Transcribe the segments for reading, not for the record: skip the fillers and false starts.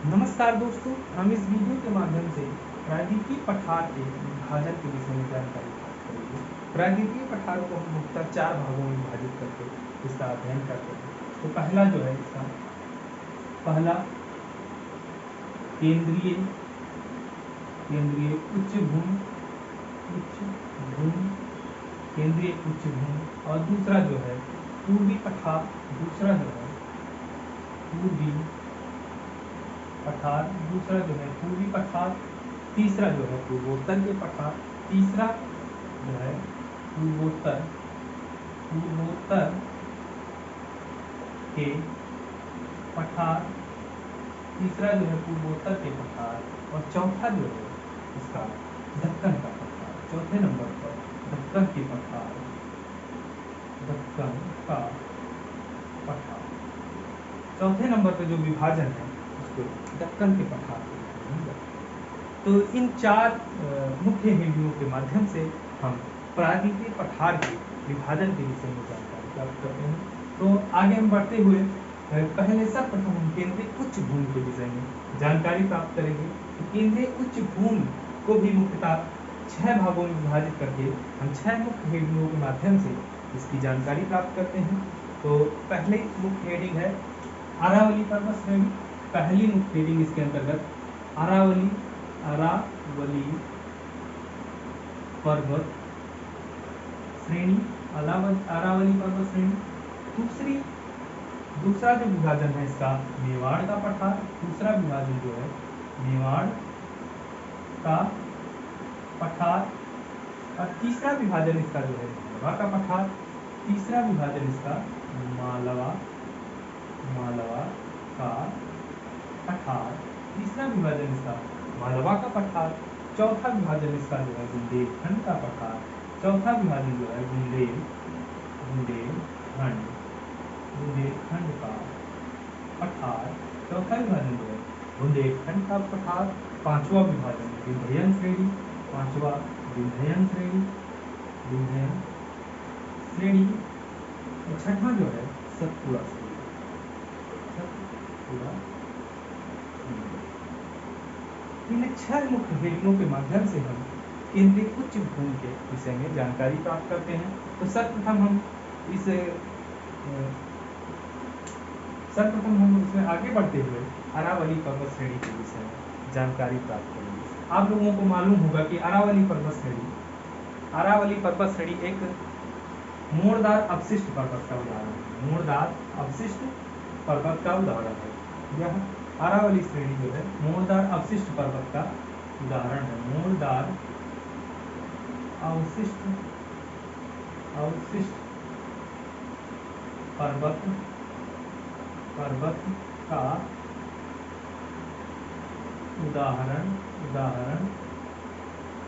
नमस्कार दोस्तों, हम इस वीडियो के माध्यम से प्रायद्वीपीय पठार के विभाजन के विषय में जानकारी प्राप्त करेंगे। प्रायद्वीपीय पठारों को हम मुख्यतः 4 भागों में विभाजित करके इसका अध्ययन करते हैं। तो पहला जो है इसका पहला केंद्रीय केंद्रीय उच्च भूमि केंद्रीय उच्च भूमि, और दूसरा जो है पूर्वी पठार, दूसरा जो है पूर्वी पठार, दूसरा जो है पूर्वी पठार, तीसरा जो है पूर्वोत्तर के पठार, तीसरा जो है पूर्वोत्तर के पठार, तीसरा जो है पूर्वोत्तर के पठार, और चौथा जो है इसका दक्कन का पठार। चौथे नंबर पर दक्कन के पठार, दक्कन का पठार। चौथे नंबर पर जो विभाजन है उसको दक्कन के पठार के रूप में जाना। तो इन 4 मुख्य हिंदियों के माध्यम से हम प्रायद्वीपीय पठार के विभाजन के विषय में जानकारी प्राप्त करते हैं। तो आगे हम बढ़ते हुए पहले सर्वप्रथम हम केंद्रीय उच्च भूमि के विषय में जानकारी प्राप्त करेंगे। तो केंद्रीय उच्च भूमि को भी मुख्यतः 6 भागों में विभाजित करके हम 6 मुख्य हेडिंगों के माध्यम से इसकी जानकारी प्राप्त करते हैं। तो पहले मुख्य हेडिंग है अरावली पर्वत श्रेणी। पहली मुख्य हेडिंग इसके अंतर्गत अरावली पर्वत श्रेणी, अरावली पर्वत श्रेणी। दूसरा जो विभाजन है इसका मेवाड़ का पठार। दूसरा विभाजन जो है मेवाड़ का पठार, और तीसरा विभाजन इसका जो है मालवा का पठार। तीसरा विभाजन इसका मालवा का पठार, तीसरा विभाजन इसका मालवा का पठार। चौथा विभाजन इसका जो है बुंदेलखंड का पठार। चौथा विभाजन जो है बुंदेलखंड का पठार। चौथा विभाजन जो है बुंदेलखंड का पठार। पांचवा विभाजन विंध्यन श्रेणी। पांचवा विंध्यन श्रेणी। और छठवां जो है सतपुड़ा श्रेणी। इन 6 मुख्य हेडिंगों के माध्यम से हम केंद्रीय उच्च भूमि के विषय में जानकारी प्राप्त करते हैं। तो सर्वप्रथम हम इसमें आगे बढ़ते हुए अरावली पर्वत श्रेणी के विषय में जानकारी प्राप्त करेंगे। आप लोगों को मालूम होगा कि अरावली पर्वत श्रेणी एक मोड़दार अपशिष्ट पर्वत का उदाहरण है। मोड़दार अपशिष्ट पर्वत का उदाहरण है। यह अरावली श्रेणी जो है मोड़दार अपशिष्ट पर्वत का उदाहरण है। मोड़दार अवशिष्ट पर्वत का उदाहरण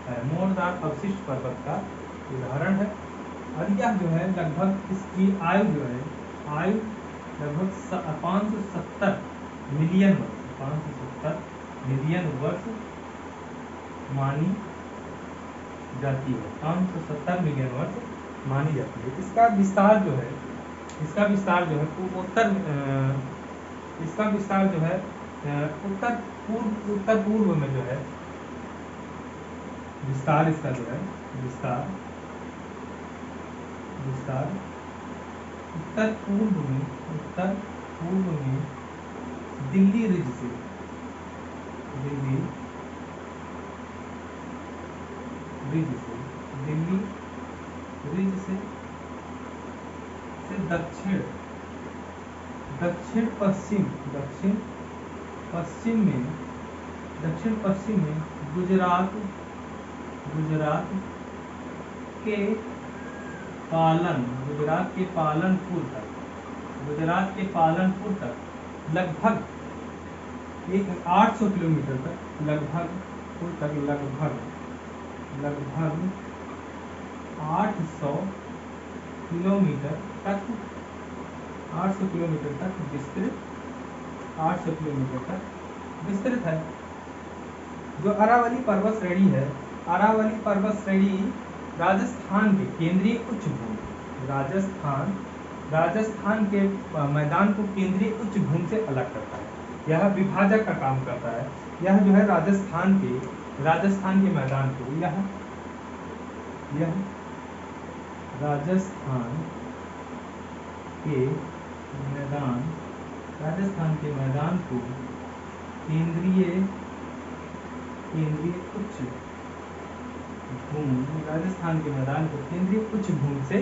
है। मोड़दार अवशिष्ट पर्वत का उदाहरण है। और यह जो है लगभग इसकी आयु जो है लगभग 570 मिलियन वर्ष मानी जाती है। 570 मिलियन वर्ष मानी जाती है। इसका विस्तार जो है पूर्वोत्तर, इसका विस्तार जो है उत्तर पूर्व में जो है विस्तार, इसका जो है विस्तार उत्तर पूर्व में दिल्ली रिज से दक्षिण पश्चिम में गुजरात के पालनपुर तक लगभग 800 किलोमीटर तक, लगभग 800 किलोमीटर तक विस्तृत है। जो अरावली पर्वत श्रेणी है, अरावली पर्वत श्रेणी राजस्थान के केंद्रीय उच्च भूमि, राजस्थान के मैदान को केंद्रीय उच्च भूमि से अलग करता है। यह विभाजक का काम करता है। यह जो है राजस्थान के मैदान को, यह राजस्थान के मैदान को केंद्रीय उच्च भूमि, राजस्थान के मैदान को केंद्रीय उच्च भूमि से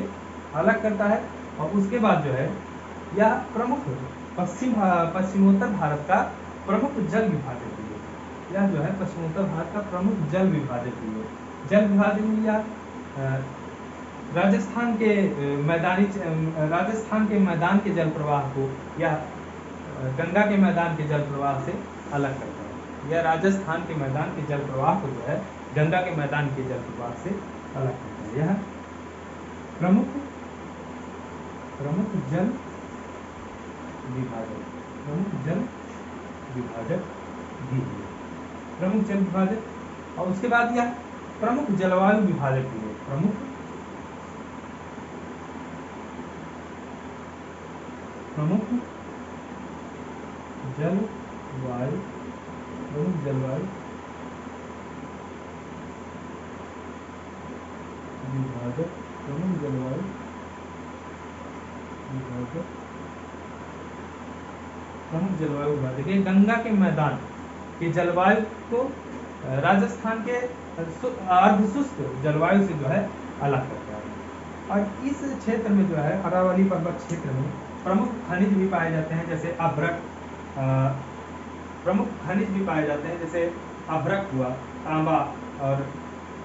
अलग करता है। और उसके बाद जो है यह प्रमुख पश्चिमोत्तर भारत का प्रमुख जल विभाजक भी है। यह जो है पश्चिमोत्तर भारत का प्रमुख जल विभाजक भी है। जल विभाजक या राजस्थान के मैदान के जल प्रवाह को यह गंगा के मैदान के जल प्रवाह से अलग करता है। यह राजस्थान के मैदान के जल प्रवाह को जो है गंगा के मैदान के जल प्रवाह से अलग करता है। यह प्रमुख जल विभाजक भी है, प्रमुख जल विभाजक। और उसके बाद यह प्रमुख जलवायु विभाजक भी है, प्रमुख जलवायु विभाजक। ये गंगा के मैदान के जलवायु को राजस्थान के अर्ध शुष्क जलवायु से जो है अलग करता है। और इस क्षेत्र में जो है अरावली पर्वत क्षेत्र में प्रमुख खनिज भी पाए जाते हैं, जैसे अभ्रक, हुआ, तांबा और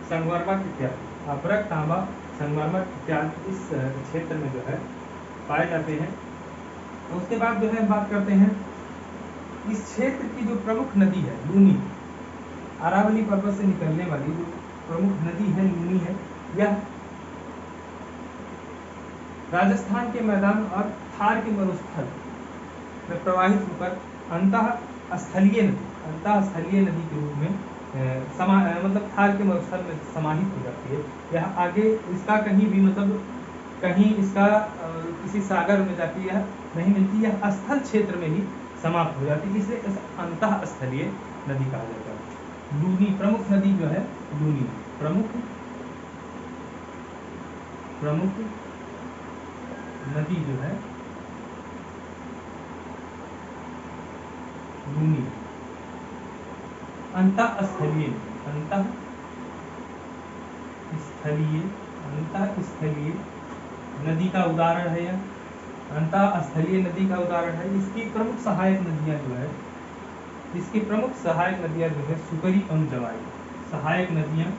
संगमरमर इत्यादि। अभ्रक, तांबा, संगमरमर इत्यादि इस क्षेत्र में जो है पाए जाते हैं। उसके बाद जो है बात करते हैं इस क्षेत्र की जो प्रमुख नदी है लूनी, अरावली पर्वत से निकलने वाली जो प्रमुख नदी है लूनी है। यह राजस्थान के मैदान और थार के मरुस्थल में प्रवाहित होकर अंतःस्थलीय नदी के रूप में मतलब थार के मरुस्थल में समाहित हो जाती है। यह आगे इसका कहीं भी मतलब कहीं इसका किसी सागर में जाती है नहीं मिलती, यह स्थल क्षेत्र में ही समाप्त हो जाती है, इसलिए अंतःस्थलीय नदी कहा जाता है। लूनी प्रमुख नदी जो है लूनी, प्रमुख नदी जो है लूनी। अंतःस्थलीय नदी का उदाहरण है यह, अंतःस्थलीय नदी का उदाहरण है। इसकी प्रमुख सहायक नदियां जो है सुकरी एवं जवाई। सहायक नदियां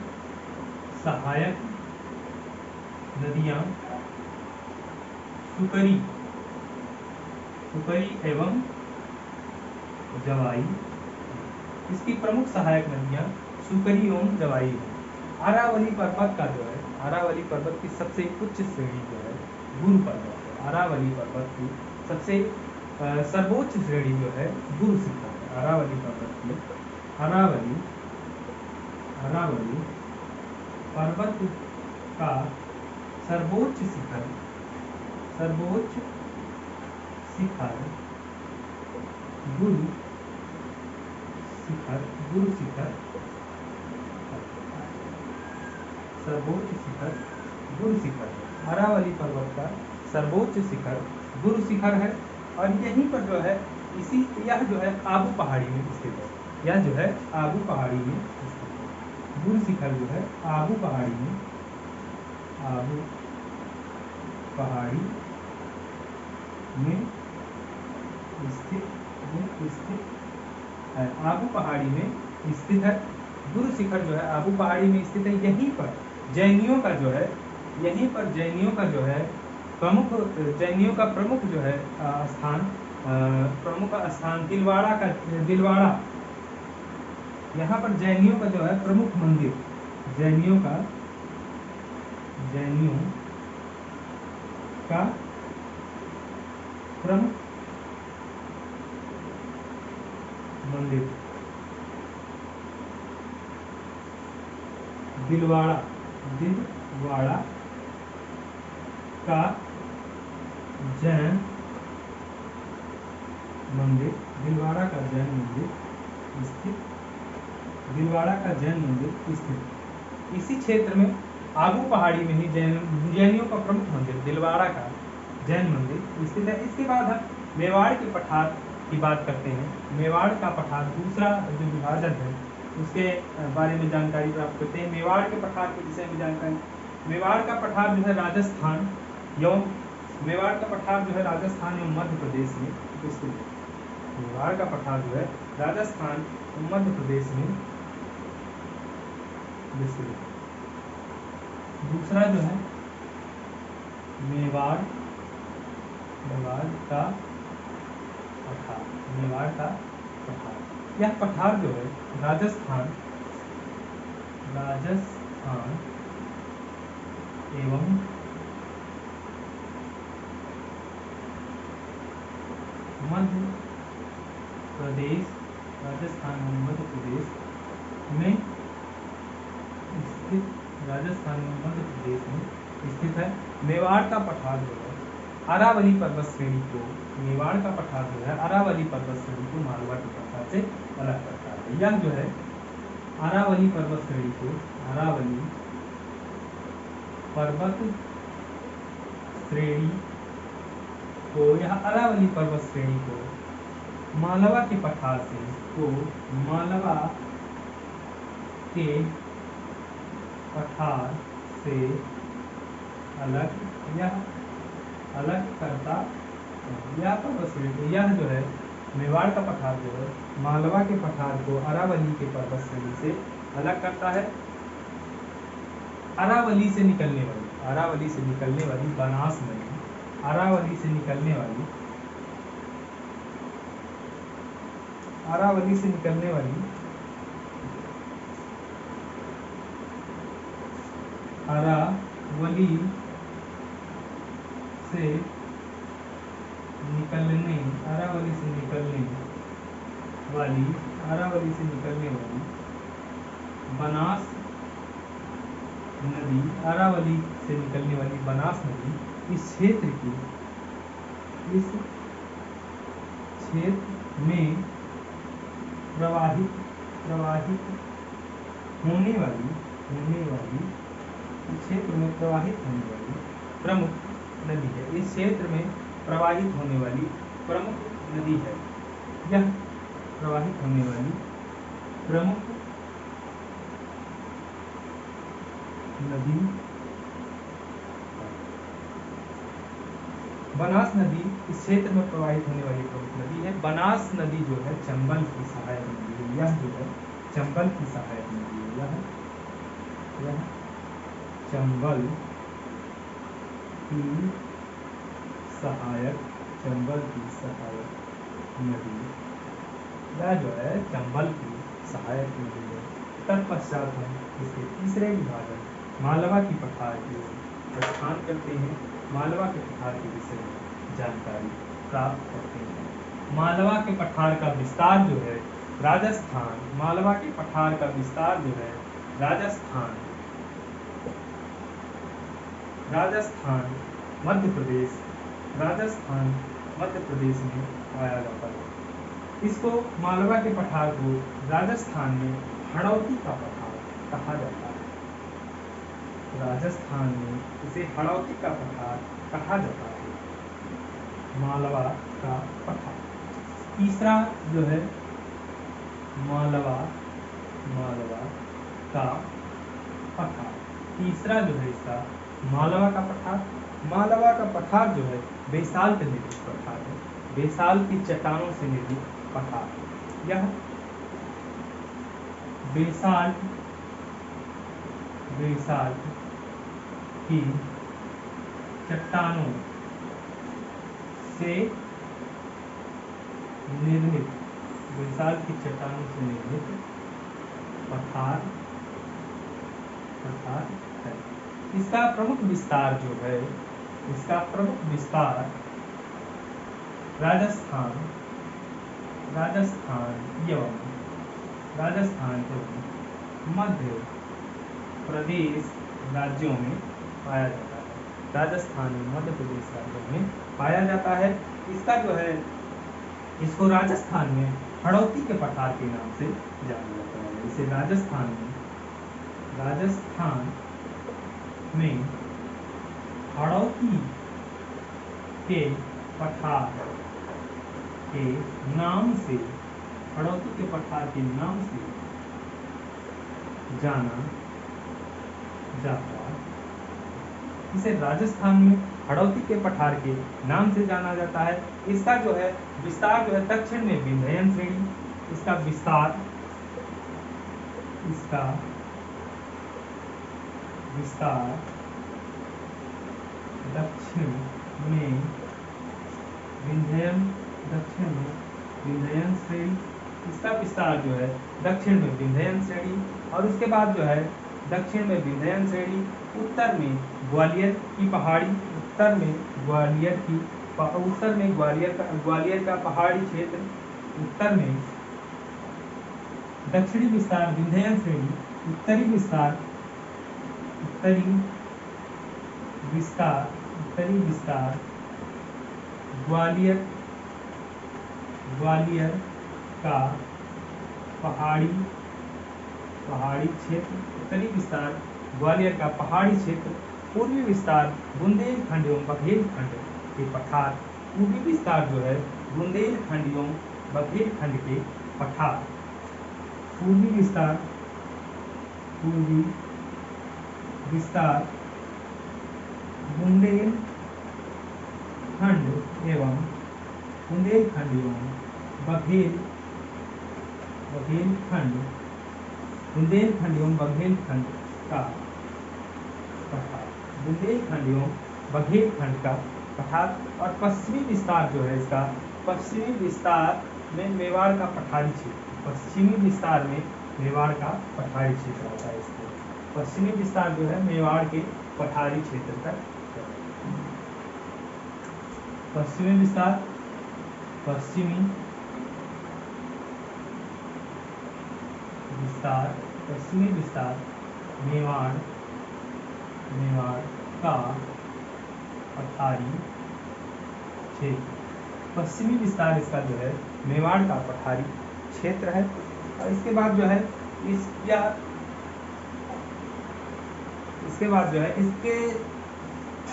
सुकरी एवं जवाई। इसकी प्रमुख सहायक नदियां सुकरी एवं जवाई है। अरावली पर्वत का जो है अरावली पर्वत की सबसे उच्च श्रेणी जो है गुरु पर्वत है। अरावली पर्वत की सबसे सर्वोच्च श्रेणी जो है गुरु शिखर है। अरावली पर्वत की अरावली पर्वत का सर्वोच्च शिखर गुरु शिखर सर्वोच्च शिखर गुरु शिखर है। अरावली पर्वत का सर्वोच्च शिखर गुरु शिखर है। और यहीं पर जो है यह जो है आबू पहाड़ी में स्थित है। यह जो है आबू पहाड़ी में स्थित है। गुरु शिखर जो है आबू पहाड़ी में स्थित है। आबू पहाड़ी में स्थित है। गुरु शिखर जो है आबू पहाड़ी में स्थित है। यहीं पर जैनियों का जो है जैनियों का प्रमुख जो है स्थान दिलवाड़ा। यहाँ पर जैनियों का जो है प्रमुख मंदिर, जैनियों का प्रमुख मंदिर दिलवाड़ा का जैन मंदिर, दिलवाड़ा का जैन मंदिर स्थित, दिलवाड़ा का जैन मंदिर स्थित। इसी क्षेत्र में आबू पहाड़ी में ही जैनियों का प्रमुख मंदिर दिलवाड़ा का जैन मंदिर स्थित है। इसके बाद हम मेवाड़ के पठार की बात करते हैं। मेवाड़ का पठार दूसरा जो विभाजन है उसके बारे में जानकारी प्राप्त करते हैं। मेवाड़ के पठार के विषय में जानकारी, मेवाड़ का पठार जो है राजस्थान एवं मेवाड़ का पठार जो है राजस्थान एवं मध्य प्रदेश में स्थित है। मेवाड़ का पठार जो है राजस्थान एवं मध्य प्रदेश में स्थित है। दूसरा जो है मेवाड़ का पठार, मेवाड़ का पठार। यह पठार जो है राजस्थान एवं मध्य प्रदेश, राजस्थान एवं मध्य प्रदेश में स्थित, राजस्थान एवं मध्य प्रदेश में स्थित है। मेवाड़ का पठार जो है अरावली पर्वत श्रेणी को, मेवाड़ का पठार जो है अरावली पर्वत श्रेणी को मालवा के पठार से अलग करता है। यह जो है अरावली पर्वत श्रेणी को, अरावली पर्वत श्रेणी को, यह अरावली पर्वत श्रेणी को मालवा के पठार से, को मालवा के पठार से अलग, यह अलग करता है। यह पर्वत श्रेणी, यह जो है मेवाड़ का पठार जो है मालवा के पठार को अरावली के पर्वत श्रेणी से अलग करता है। अरावली से निकलने वाली, अरावली से निकलने वाली बनास नदी, अरावली से निकलने वाली, अरावली से निकलने वाली अरावली से निकलने, अरावली से निकलने वाली, अरावली से निकलने वाली बनास नदी, अरावली से निकलने वाली बनास नदी इस क्षेत्र की, इस क्षेत्र में प्रवाहित होने वाली, इस क्षेत्र में प्रवाहित होने वाली प्रमुख नदी है। इस क्षेत्र में प्रवाहित होने वाली प्रमुख नदी है। यह प्रवाहित होने वाली प्रमुख नदी, बनास नदी इस क्षेत्र में प्रवाहित होने वाली प्रमुख नदी है। बनास नदी जो है चंबल की सहायक नदी है। यह जो है चंबल की सहायक नदी है। यह चंबल की सहायक, चंबल की सहायक नदी, यह जो है चंबल की सहायक नदी है। तत्पश्चात हम इसके तीसरे विभाजन मालवा की पठार की प्रस्थान करते हैं। मालवा के पठार के विषय में जानकारी प्राप्त करते हैं। मालवा के पठार का विस्तार जो है राजस्थान, मालवा के पठार का विस्तार जो है राजस्थान, राजस्थान मध्य प्रदेश, राजस्थान मध्य प्रदेश में पाया जाता है। इसको मालवा के पठार को राजस्थान में हड़ौती का पठार कहा जाता है। राजस्थान में इसे हड़ौती का पठार कहा जाता है। मालवा का पठार। तीसरा जो है मालवा का पठार, तीसरा जो है इसका मालवा का पठार। मालवा का पठार जो है बेसाल्ट निर्मित पठार है, बेसाल्ट की चट्टानों से निर्मित पठार। यह बेसाल्ट की चट्टानों से निर्मित, बेसाल्ट की चट्टानों से निर्मित पठार है। इसका प्रमुख विस्तार जो है, इसका प्रमुख विस्तार राजस्थान एवं मध्य प्रदेश राज्यों में पाया जाता है। राजस्थान और मध्य प्रदेश राज्यों में पाया जाता है। इसका जो है इसको राजस्थान में हड़ौती के पठार के नाम से जाना जाता है। इसे राजस्थान में हड़ौती के पठार के नाम से, हड़ौती के पठार के नाम से जाना जाता है। इसे राजस्थान में हड़ौती के पठार के नाम से जाना जाता है। इसका जो है विस्तार जो है दक्षिण में विंध्ययन श्रेणी, इसका विस्तार दक्षिण में विंध्ययन श्रेणी, इसका विस्तार जो है दक्षिण में विंध्ययन श्रेणी, और उसके बाद जो है दक्षिण में विंध्ययन श्रेणी, उत्तर में ग्वालियर की पहाड़ी, ग्वालियर का पहाड़ी क्षेत्र, उत्तर में दक्षिणी विस्तार विंध्ययन श्रेणी, उत्तरी विस्तार ग्वालियर का पहाड़ी क्षेत्र, उत्तरी विस्तार ग्वालियर का पहाड़ी क्षेत्र, पूर्वी विस्तार बुंदेलखंड एवं बघेलखंड के पठार, पूर्वी विस्तार जो है बुंदेलखंड एवं बघेलखंड के पठार, पूर्वी विस्तार बुंदेलखंड एवं बघेलखंड का पठार, बुंदेलखंड एवं बघेलखंड का पठार, और पश्चिमी विस्तार जो है इसका, पश्चिमी विस्तार में मेवाड़ का पठारी क्षेत्र, पश्चिमी विस्तार में मेवाड़ का पठारी क्षेत्र होता है। इसको पश्चिमी विस्तार जो है मेवाड़ के पठारी क्षेत्र तक, पश्चिमी विस्तार मेवाड़ का पठारी क्षेत्र, पश्चिमी विस्तार इसका जो है मेवाड़ का पठारी क्षेत्र है। और इसके बाद जो है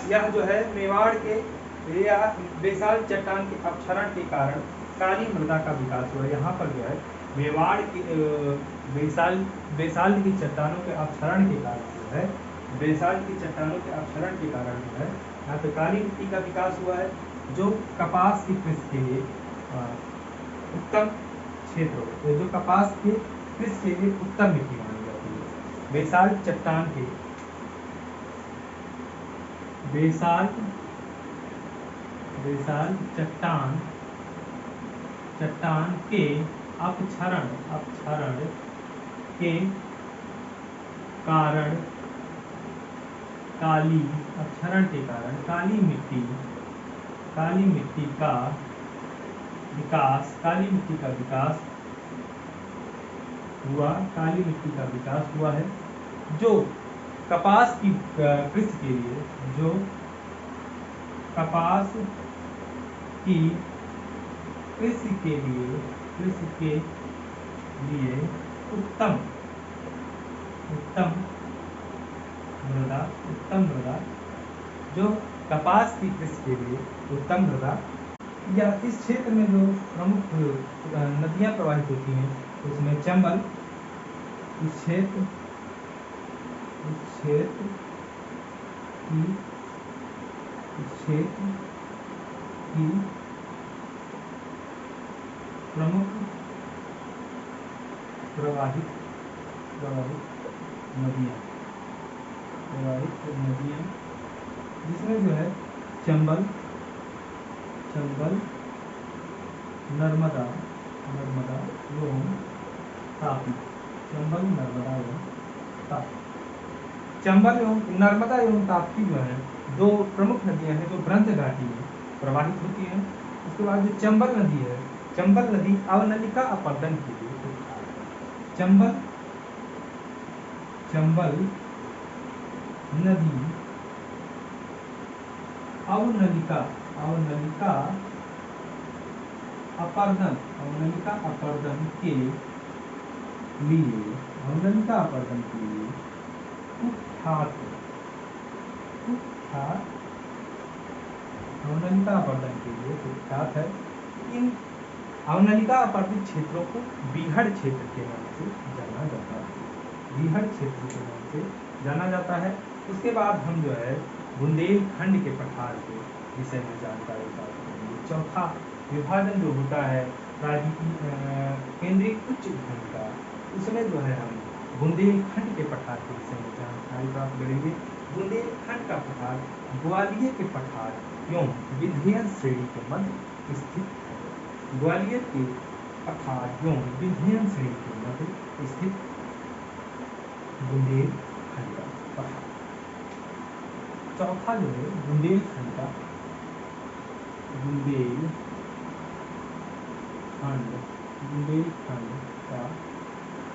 यह जो है मेवाड़ के या बेसाल चट्टान के अपक्षरण के कारण काली मृदा का विकास हुआ। यहाँ पर जो है मेवाड़ की बेसाल की चट्टानों के अपक्षरण के कारण जो है, बेसाल की चट्टानों के अपक्षरण के कारण जो है यहाँ पे काली मिट्टी का विकास हुआ है, जो कपास की कृषि के लिए उत्तम क्षेत्र हो, जो कपास के कृषि के लिए उत्तम मिट्टी मानी जाती है। बेसाल चट्टान के चट्टान के अपक्षरण के कारण काली मिट्टी का विकास हुआ है, जो कपास की कृषि के लिए, उत्तम मृदा, जो कपास की कृषि के लिए उत्तम मृदा, या इस क्षेत्र में जो प्रमुख नदियां प्रवाहित होती हैं उसमें चंबल, इस क्षेत्र की प्रमुख प्रवाहित नदियां, जिसमें जो है चंबल, नर्मदा एवं तापी, चंबल एवं नर्मदा एवं ताप्ती जो है दो प्रमुख नदियां हैं जो ब्रज घाटी में प्रवाहित होती हैं। उसके बाद जो चंबल नदी है, चंबल नदी अवनलिका अपर्दन के लिए, चंबल नदी अवनलिका अपर्दन, अवनलिका अपर्दन के लिए, अवनलिका अपर्दन के लिए कुख्यात, कुख्यात, अवनलिका अपर्दन के लिए कुख्यात है। इन अवनलिका अपर्दित क्षेत्रों को बीहड़ क्षेत्र के नाम से जाना जाता है, बीहड़ क्षेत्र के नाम से जाना जाता है। उसके बाद हम जो है बुंदेलखंड के पठार के विषय में जानकारी प्राप्त करेंगे। चौथा विभाजन जो होता है केंद्रीय उच्च खंड का, उसमें जो है हम बुंदेलखंड के पठार के विषय में जानकारी प्राप्त करेंगे। बुंदेलखंड का पठार ग्वालियर के पठार एवं विंध्यन श्रेणी के मध्य स्थित है। ग्वालियर के पठार एवं विंध्यन श्रेणी के मध्य स्थित बुंदेलखंड का पठार। चौथा जो है बुंदेलखंड का, बुंदेलखंड, बुंदेलखंड का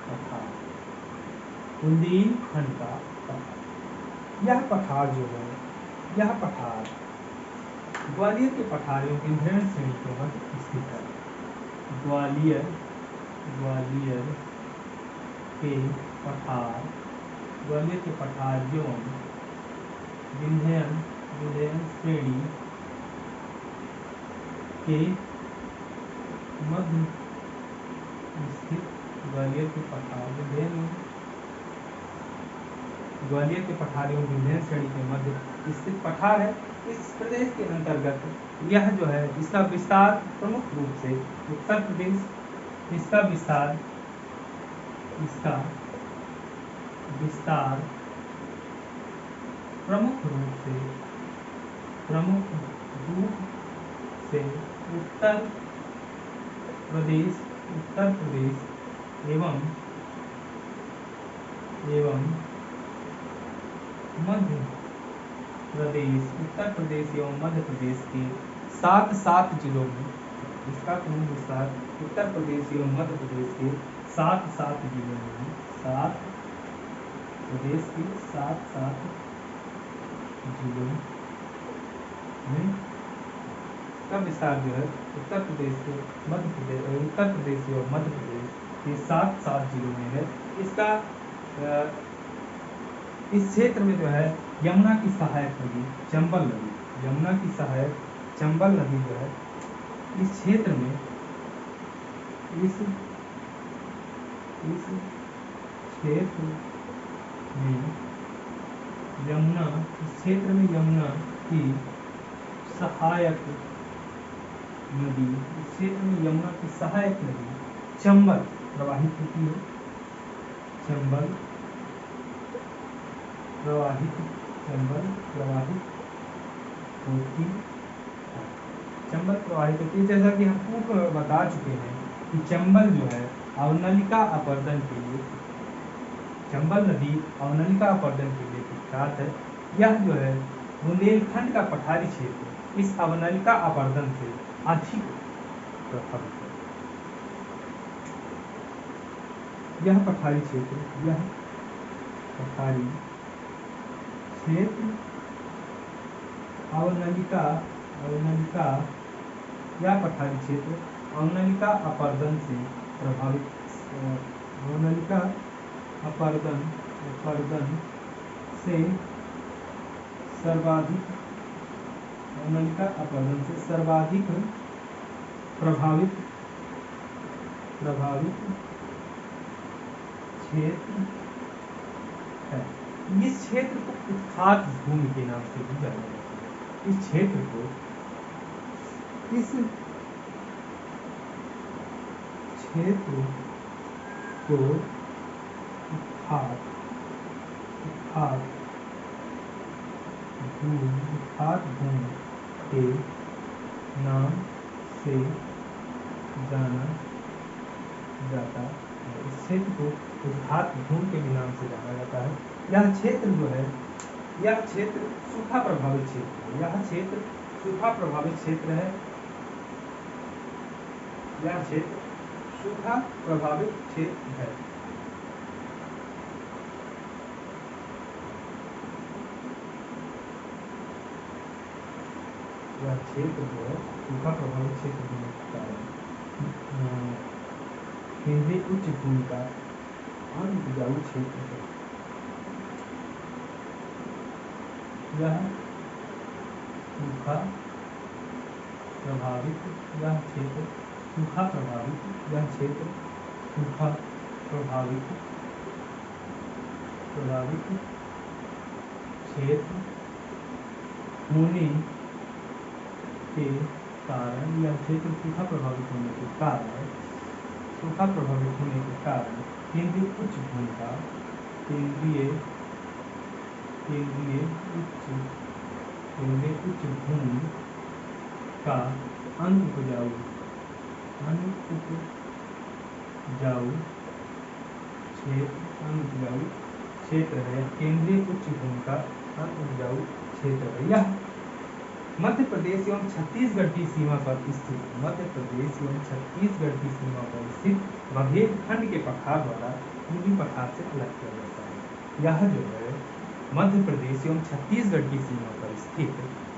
पठार, बुंदेलखंड का पठार। यह पठार जो है, यह पठार ग्वालियर के पठार एवं विंध्यन श्रेणी के मध्य स्थित है। ग्वालियर, ग्वालियर के पठार, ग्वालियर के पठार एवं विंध्यन, विंध्यन श्रेणी के मध्य स्थित, ग्वालियर के पठार, विंध्यन, ग्वालियर के पठार एवं विंध्यन श्रेणी के मध्य स्थित पठार है। इस प्रदेश के अंतर्गत यह जो है, इसका विस्तार प्रमुख रूप से उत्तर प्रदेश, इसका विस्तार, इसका विस्तार प्रमुख रूप से, प्रमुख रूप से उत्तर प्रदेश, उत्तर प्रदेश एवं मध्य प्रदेश, उत्तर प्रदेश एवं मध्य प्रदेश के 7 जिलों में, इसका प्रमुख विस्तार उत्तर प्रदेश एवं मध्य प्रदेश के 7 जिलों में, 7 प्रदेश के 7 जिलों में का विस्तार जो है उत्तर प्रदेश के मध्य प्रदेश, उत्तर प्रदेश एवं मध्य प्रदेश के 7 जिलों में है। इसका इस क्षेत्र में जो है यमुना की सहायक नदी चंबल नदी, यमुना की सहायक चंबल नदी जो है इस क्षेत्र में, इस क्षेत्र में यमुना, इस क्षेत्र में यमुना की सहायक नदी, इस क्षेत्र में यमुना की सहायक नदी चंबल प्रवाहित होती है, चंबल प्रवाहित, चंबल प्रवाहित होती है, चंबल प्रवाहित होती है। जैसा कि हम पूर्व में बता चुके हैं कि चंबल जो है अवनलिका अपर्दन के लिए, चंबल नदी अवनलिका अपर्दन के लिए विख्यात है। यह जो है बुंदेलखंड का पठारी क्षेत्र इस अवनलिका अपर्दन से अधिक प्रभावित है। यह पठारी क्षेत्र, यह पठारी क्षेत्र अवनलिका, अवनलिका या पठारी क्षेत्र अवनलिका अपर्दन से प्रभावित, अवनलिका अपर्दन, अपर्दन से सर्वाधिक, अवनलिका अपर्दन से सर्वाधिक प्रभावित, प्रभावित क्षेत्र है। इस क्षेत्र को उत्खात भूमि के नाम से भी जाना जाता है। इस क्षेत्र को, इस क्षेत्र को उत्खात, उत्खात भूमि, उत्खात भूमि के नाम से जाना जाता है। इस क्षेत्र को उत्खात भूमि के भी नाम से जाना जाता है। यह क्षेत्र जो है, यह क्षेत्र सूखा प्रभावित क्षेत्र है, यह क्षेत्र सूखा प्रभावित क्षेत्र है, यह क्षेत्र सूखा प्रभावित क्षेत्र है। यह क्षेत्र जो है सूखा प्रभावित क्षेत्र होने के कारण केंद्रीय उच्च भूमि का अनउपजाऊ क्षेत्र है। यह सूखा प्रभावित यह क्षेत्र सूखा प्रभावित यह क्षेत्र सूखा प्रभावित क्षेत्र होने के कारण यह क्षेत्र सूखा प्रभावित होने के कारण केंद्रीय उच्च भूमि का केंद्रीय उच्च भूमि का अनउपजाऊ क्षेत्र है। केंद्रीय उच्च भूमि का अनउपजाऊ क्षेत्र है। यह मध्य प्रदेश एवं छत्तीसगढ़ की सीमा पर स्थित बघेल खंड के पठार द्वारा पूर्वी पठार से अलग किया जाता है। यह जो है मध्य प्रदेश एवं छत्तीसगढ़ की सीमा पर स्थित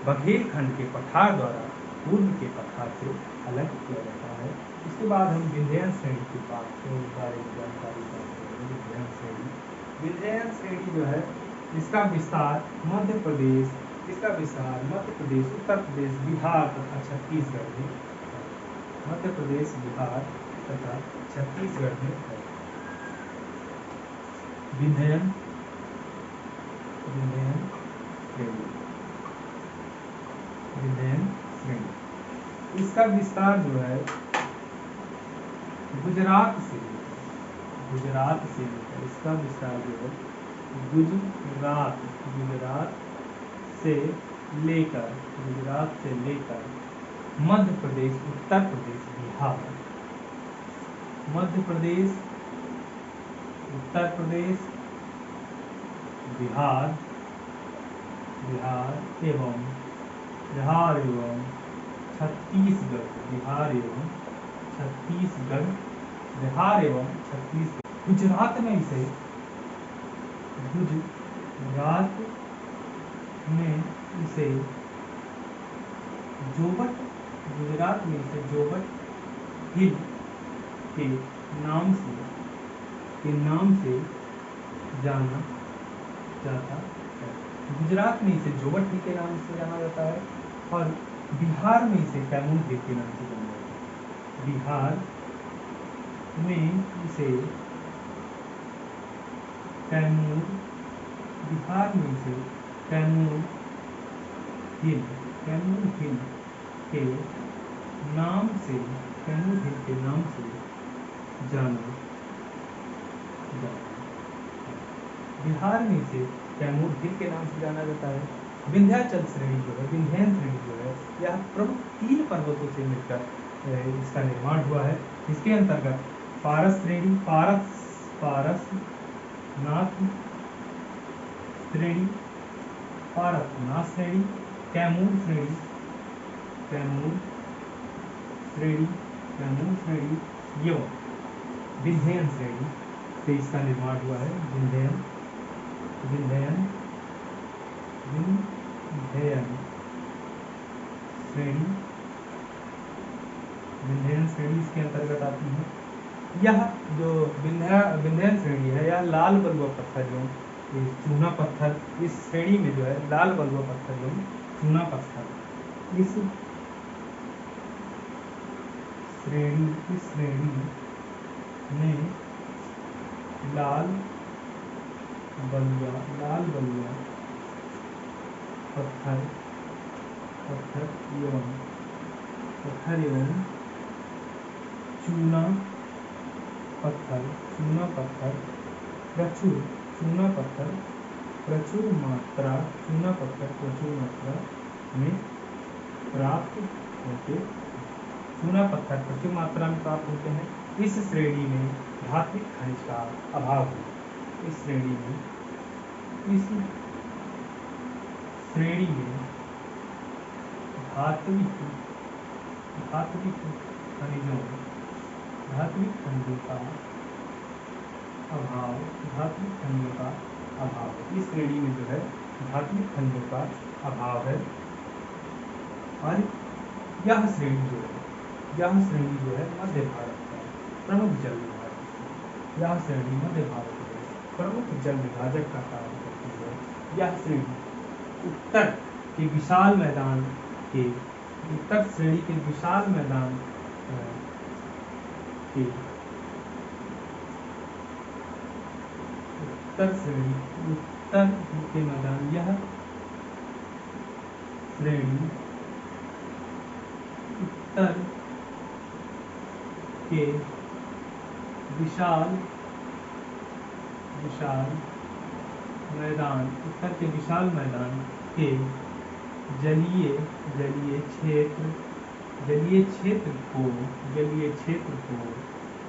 बघेल खंड के पठार द्वारा पूर्व के पठार से अलग किया जाता है। इसके बाद हम विंध्यान श्रेणी के बारे में जानकारी प्राप्त करेंगे। विंध्यान श्रेणी जो है इसका विस्तार मध्य प्रदेश, उत्तर प्रदेश, बिहार तथा छत्तीसगढ़ में है। मध्य प्रदेश, बिहार तथा छत्तीसगढ़ में है। विंध्यान श्रेणी इसका विस्तार जो है गुजरात से लेकर इसका विस्तार जो है गुजरात से लेकर मध्य प्रदेश, उत्तर प्रदेश, बिहार, मध्य प्रदेश, उत्तर प्रदेश, बिहार एवं छत्तीसगढ़, गुजरात में इसे जोबट हिल के नाम से जाना जाता है। गुजरात में इसे जोबट हिल के नाम से जाना जाता है और बिहार में इसे कैमूर हिल के नाम से जाना जाता है। बिहार में इसे कैमूर हिल के नाम से जाना जाता है। बिहार में इसे कैमूर हिल के नाम से जाना जाता है। विंध्याचल श्रेणी जो है, विंध्यान श्रेणी जो है, यह प्रमुख 3 पर्वतों से मिलकर इसका निर्माण हुआ है। इसके अंतर्गत पारसनाथ श्रेणी, कैमूर श्रेणी एवं विंध्यान श्रेणी से इसका निर्माण हुआ है। विंध्यान श्रेणी इसके अंतर्गत आती है। यह जो विंध्यान श्रेणी है, यह लाल बलुआ पत्थर एवं चूना पत्थर, इस श्रेणी में जो है लाल बलुआ पत्थर एवं चूना पत्थर, इस श्रेणी में लाल बलुआ पत्थर एवं चूना पत्थर प्रचुर मात्रा में प्राप्त होते हैं। इस श्रेणी में धात्विक खनिज का अभाव है। इस श्रेणी में धात्विक खनिजों का अभाव है। इस श्रेणी में जो है धात्विक खनिजों का अभाव है। और यह श्रेणी जो है यह श्रेणी जो है मध्य भारत का प्रमुख जल विभाजक है। यह श्रेणी मध्य भारत में प्रमुख जल विभाजक का कार्य करती है। यह श्रेणी उत्तर के विशाल मैदान के उत्तर श्रेणी के विशाल मैदान के उत्तर श्रेणी उत्तर के मैदान यह श्रेणी उत्तर के विशाल मैदान उत्तर के विशाल मैदान के जलीय क्षेत्र को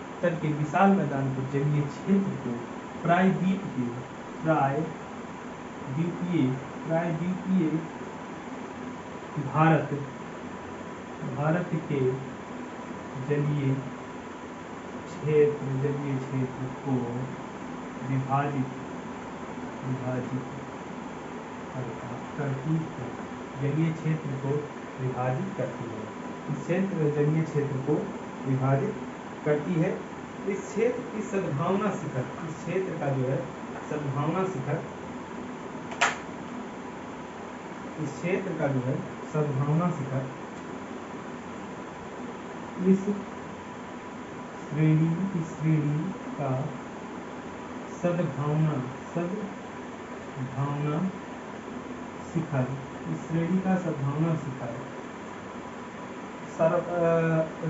उत्तर के विशाल मैदान के जलीय क्षेत्र को प्रायद्वीपीय भारत के जलीय क्षेत्र को विभाजित करती है। जलीय क्षेत्र को विभाजित करती है। इस क्षेत्र जलीय क्षेत्र को विभाजित करती है। इस क्षेत्र की सद्भावना शिखर, इस क्षेत्र का जो है सद्भावना शिखर, इस क्षेत्र का जो है सद्भावना शिखर इस श्रेणी का सद्भावना शिखर, इस श्रेणी का सद्भावना शिखर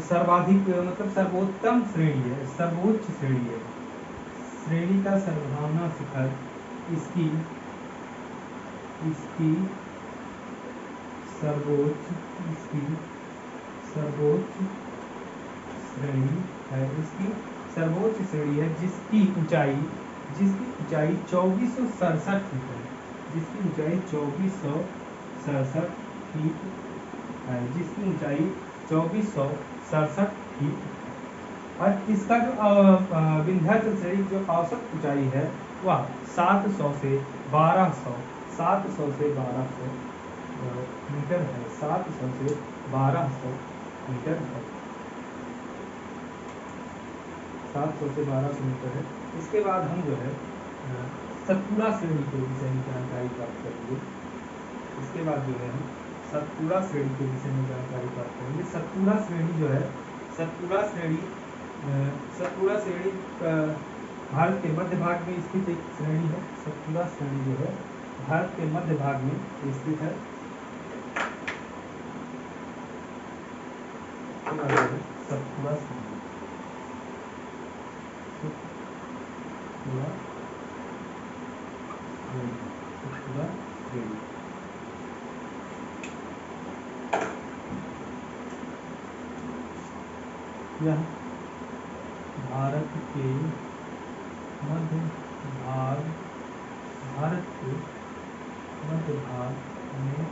सर्वाधिक मतलब सर्वोत्तम श्रेणी है, सर्वोच्च श्रेणी है। श्रेणी का सद्भावना शिखर इसकी सर्वोच्च श्रेणी है, इसकी सर्वोच्च श्रेणी है, जिसकी ऊंचाई 2467 फीट है, जिसकी ऊंचाई 2467 फीट है, जिसकी ऊंचाई 2467 फीट। और इसका जो विंध्याचल श्रेणी जो औसत ऊंचाई है वह 700 से 1200 मीटर है, 700 से 1200 मीटर है, 700 से 1200 मीटर है। इसके बाद हम जो है सतपुड़ा श्रेणी के विषय में जानकारी प्राप्त करेंगे। इसके बाद जो है हम सतपुड़ा श्रेणी के विषय में जानकारी प्राप्त करेंगे। सतपुड़ा श्रेणी जो है सतपुड़ा श्रेणी भारत के मध्य भाग में स्थित एक श्रेणी है। सतपुड़ा श्रेणी जो है भारत के मध्य भाग में स्थित है। सतपुड़ा श्रेणी यह भारत के मध्य भाग में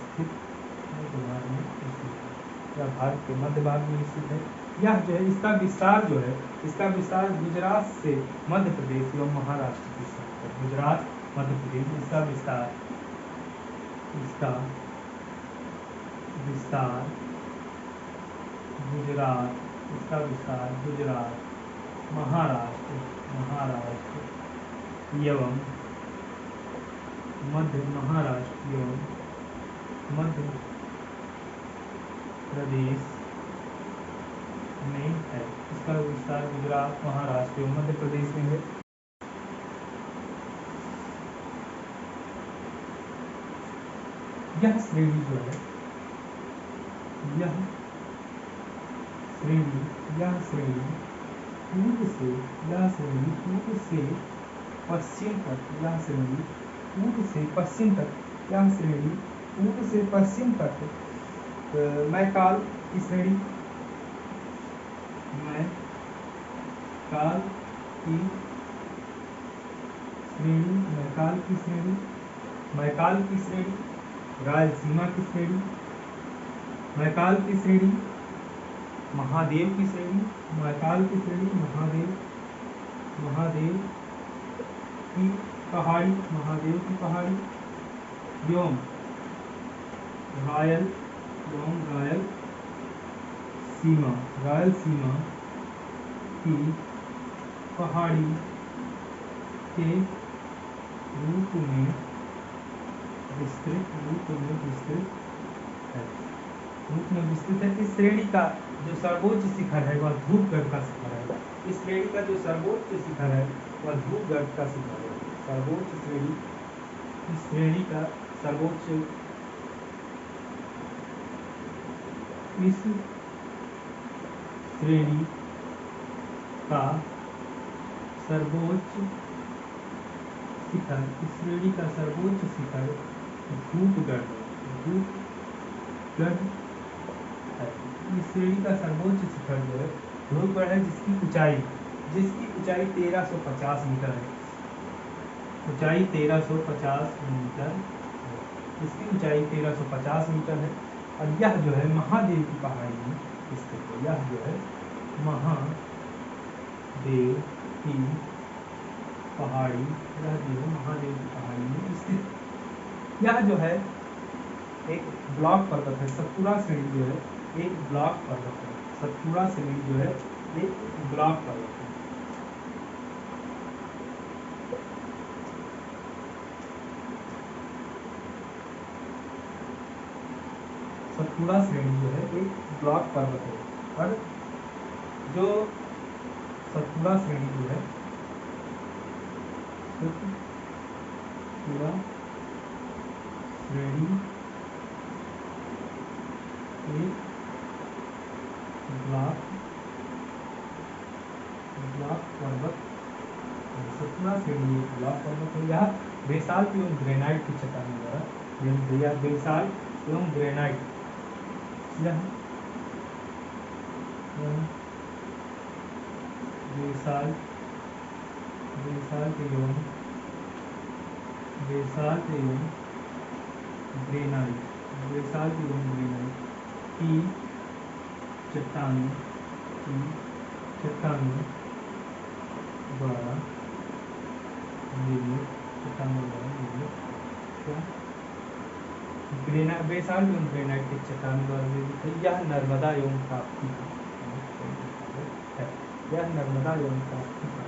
स्थित या भारत के मध्य भाग में स्थित है। यह जो है इसका विस्तार गुजरात से मध्य प्रदेश एवं महाराष्ट्र की सीमा पर, गुजरात मध्य प्रदेश इसका विस्तार गुजरात महाराष्ट्र एवं मध्य प्रदेश में है। इसका विस्तार गुजरात महाराष्ट्र एवं मध्य प्रदेश में है। यह श्रेणी जो है पूर्व से पश्चिम तक मैकाल की श्रेणी रायलसीमा की श्रेणी, मैकाल की श्रेणी, महादेव की श्रेणी, महादेव की पहाड़ी एवं एवं रायलसीमा की पहाड़ी के रूप में विस्तृत है। इस श्रेणी का जो सर्वोच्च शिखर है वह धूपगढ़ का शिखर है। इस श्रेणी का जो सर्वोच्च शिखर है वह धूपगढ़ का शिखर है। इस श्रेणी का सर्वोच्च शिखर धूपगढ़ है। इस श्रेणी का सर्वोच्च शिखर जो है धूपगढ़ है, जिसकी ऊंचाई 1350 मीटर है। ऊंचाई 1350 मीटर है। इसकी ऊंचाई 1350 मीटर है और यह जो है महादेव की पहाड़ी में स्थित है। यह जो है महादेव की पहाड़ी में स्थित। यह जो है एक ब्लॉक पर्वत है। सतपुड़ा श्रेणी जो है एक ब्लॉक पर्वत है। सतपुड़ा श्रेणी जो है एक ब्लॉक पर्वत है। सतपुड़ा श्रेणी जो है एक ब्लॉक पर्वत है और जो सतपुड़ा श्रेणी जो है सतपुड़ा श्रेणी एक ब्लॉक पर्वत। सतपुड़ा श्रेणी एक ब्लॉक पर्वत है। यह बेसाल्ट एवं ग्रेनाइट की चट्टानों द्वारा बेसाल्ट एवं ग्रेनाइट बेसाल्ट एवं ग्रेनाइट की चट्टानों द्वारा निर्मित बेसाल्ट एवं ग्रेनाइट की चट्टानों द्वारा निर्मित है। यह नर्मदा एवं ताप्ती का है। यह नर्मदा एवं ताप्ती का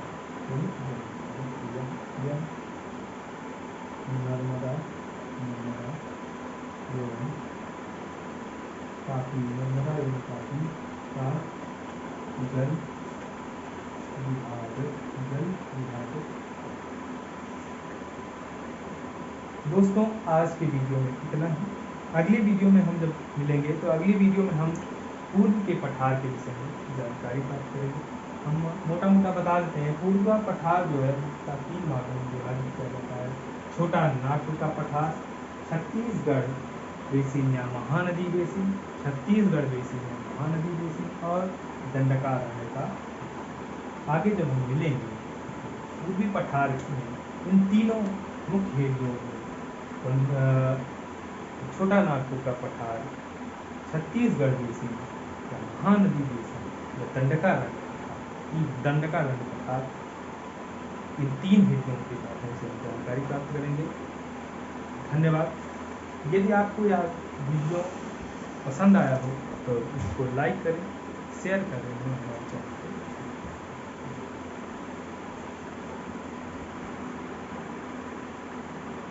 नर्मदा एवं ताप्ती का जल विभाजक। दोस्तों, आज के वीडियो में इतना ही। अगली वीडियो में हम जब मिलेंगे तो अगली वीडियो में हम पूर्व के पठार के विषय में जानकारी प्राप्त करेंगे। हम मोटा बता देते हैं। पूर्व का पठार जो है उसका 3 भागों में विभाजित किया जाता है। छोटा नागपुर का पठार, छत्तीसगढ़ बेसिन या महानदी बेसिन, और दंडकारण्य का। आगे जब हम मिलेंगे पूर्वी पठार में इन तीनों मुख्य हेडियों में छोटा नागपुर का पठार, छत्तीसगढ़ बेसिन या महानदी बेसिन या दंडकारण्य पठार, इन 3 हेडियों के माध्यम से हम जानकारी प्राप्त करेंगे। धन्यवाद। यदि आपको यह वीडियो पसंद आया हो तो इसको लाइक करें, शेयर करें।